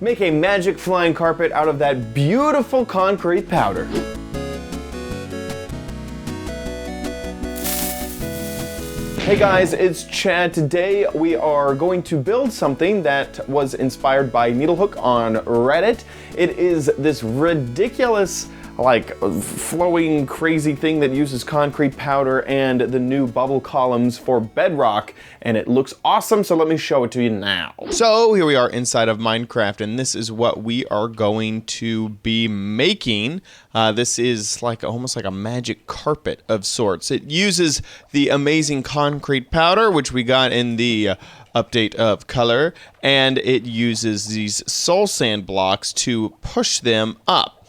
make a magic flying carpet out of that beautiful concrete powder. Hey guys, it's Chad. Today we are going to build something that was inspired by Needlehook on Reddit. It is this ridiculous, like, flowing crazy thing that uses concrete powder and the new bubble columns for bedrock, and it looks awesome, so let me show it to you now. So here we are inside of Minecraft, and this is what we are going to be making. This is like almost like a magic carpet of sorts. It uses the amazing concrete powder, which we got in the update of color, and it uses these soul sand blocks to push them up.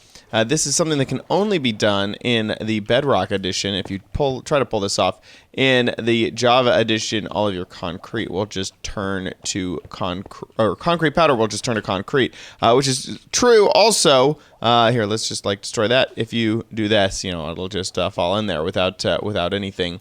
This is something that can only be done in the Bedrock edition. If you try to pull this off in the Java edition, all of your concrete will just turn to concrete powder will just turn to concrete, which is true. Also, here, let's just destroy that. If you do this, you know, it'll just fall in there without anything.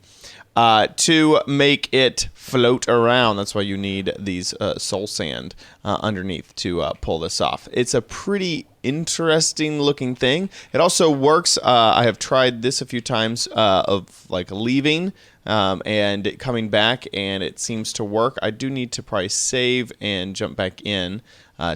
To make it float around. That's why you need these soul sand underneath to pull this off. It's a pretty interesting looking thing. It also works. I have tried this a few times of leaving and coming back, and it seems to work. I do need to probably save and jump back in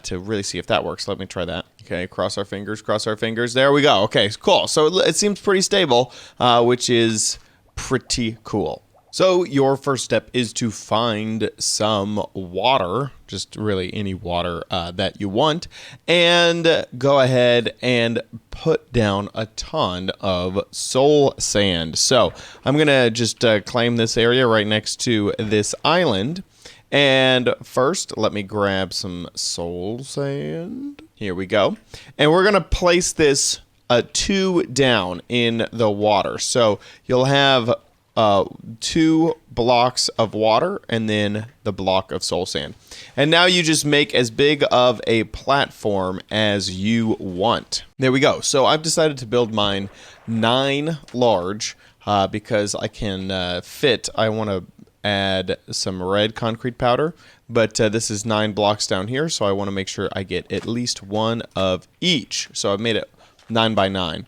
to really see if that works. Let me try that. Okay, cross our fingers, cross our fingers. There we go. Okay, cool. So it seems pretty stable, which is pretty cool. So your first step is to find some water, just really any water that you want, and go ahead and put down a ton of soul sand. So I'm going to just claim this area right next to this island. And first, let me grab some soul sand. Here we go. And we're going to place this 2 down in the water. So you'll have 2 blocks of water and then the block of soul sand. And now you just make as big of a platform as you want. There we go. So I've decided to build mine 9 large because I can fit. I want to add some red concrete powder, but this is 9 blocks down here, so I want to make sure I get at least 1 of each. So I've made it 9 by 9.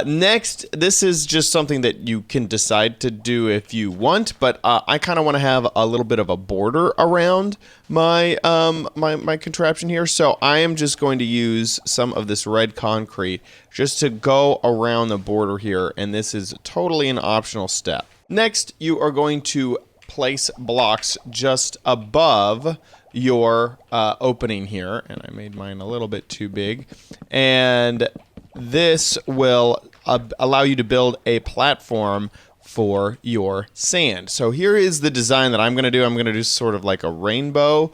Next, this is just something that you can decide to do if you want, but I kind of want to have a little bit of a border around my my contraption here. So I am just going to use some of this red concrete just to go around the border here, and this is totally an optional step. Next, you are going to place blocks just above your opening here, and I made mine a little bit too big, and this will allow you to build a platform for your sand. So here is the design that I'm going to do. I'm going to do sort of like a rainbow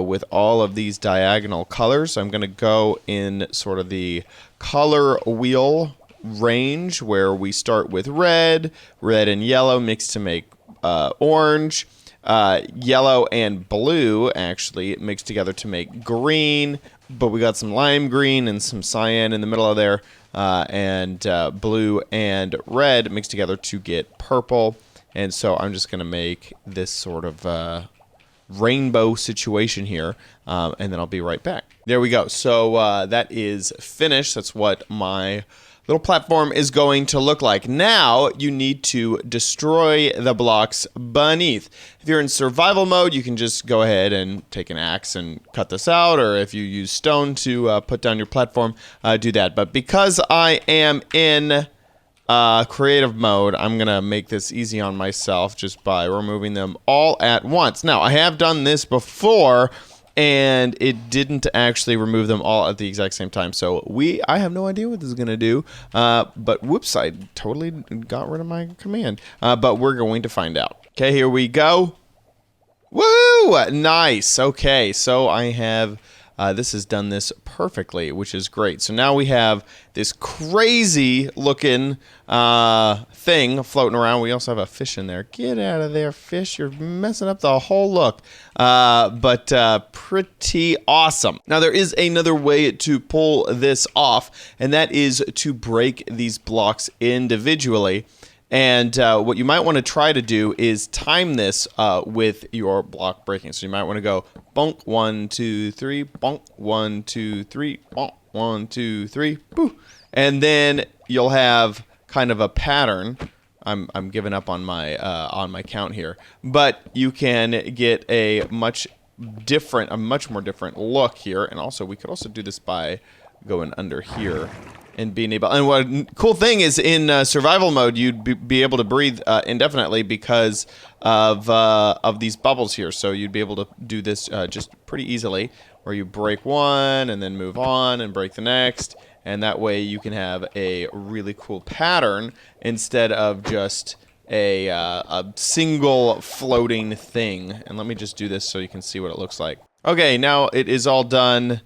with all of these diagonal colors. I'm going to go in sort of the color wheel range where we start with red and yellow mixed to make orange, yellow and blue actually mixed together to make green, but we got some lime green and some cyan in the middle of there, and blue and red mixed together to get purple. And so I'm just going to make this sort of rainbow situation here, and then I'll be right back. There we go. So that is finished. That's what my little platform is going to look like. Now you need to destroy the blocks beneath. If you're in survival mode, you can just go ahead and take an axe and cut this out, or if you use stone to put down your platform, do that. But because I am in creative mode, I'm gonna make this easy on myself just by removing them all at once. Now I have done this before, and it didn't actually remove them all at the exact same time. So I have no idea what this is going to do. But whoops, I totally got rid of my command. But we're going to find out. Okay, here we go. Woo! Nice. Okay, so I have... this has done this perfectly, which is great. So now we have this crazy looking thing floating around. We also have a fish in there. Get out of there, fish. You're messing up the whole look. But pretty awesome. Now there is another way to pull this off, and that is to break these blocks individually. And what you might want to try to do is time this with your block breaking. So you might want to go bonk, 1, 2, 3, bonk, 1, 2, 3, bonk, 1, 2, 3, boo. And then you'll have kind of a pattern. I'm giving up on my count here, but you can get a much more different look here. And also, we could also do this by going under here and being able. And what cool thing is in survival mode, you'd be able to breathe indefinitely because of these bubbles here. So you'd be able to do this just pretty easily, where you break one and then move on and break the next. And that way you can have a really cool pattern instead of just a single floating thing. And let me just do this so you can see what it looks like. Okay, now it is all done.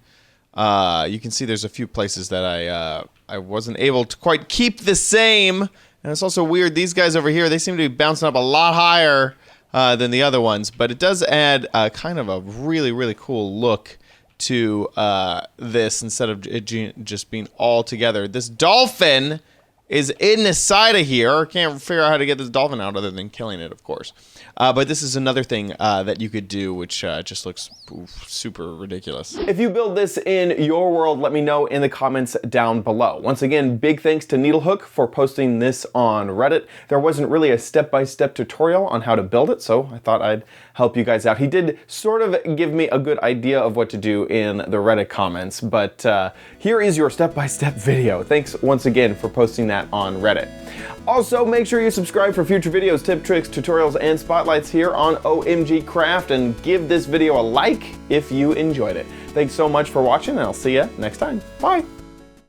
You can see there's a few places that I wasn't able to quite keep the same. And it's also weird, these guys over here, they seem to be bouncing up a lot higher than the other ones. But it does add kind of a really, really cool look to this instead of it just being all together. This dolphin is in the side of here. Can't figure out how to get this dolphin out other than killing it, of course. But this is another thing that you could do, which just looks super ridiculous. If you build this in your world, let me know in the comments down below. Once again, big thanks to Needlehook for posting this on Reddit. There wasn't really a step-by-step tutorial on how to build it, so I thought I'd help you guys out. He did sort of give me a good idea of what to do in the Reddit comments, but here is your step-by-step video. Thanks once again for posting that on Reddit. Also, make sure you subscribe for future videos, tip, tricks, tutorials, and spotlights here on OMG Craft, and give this video a like if you enjoyed it. Thanks so much for watching, and I'll see you next time. Bye!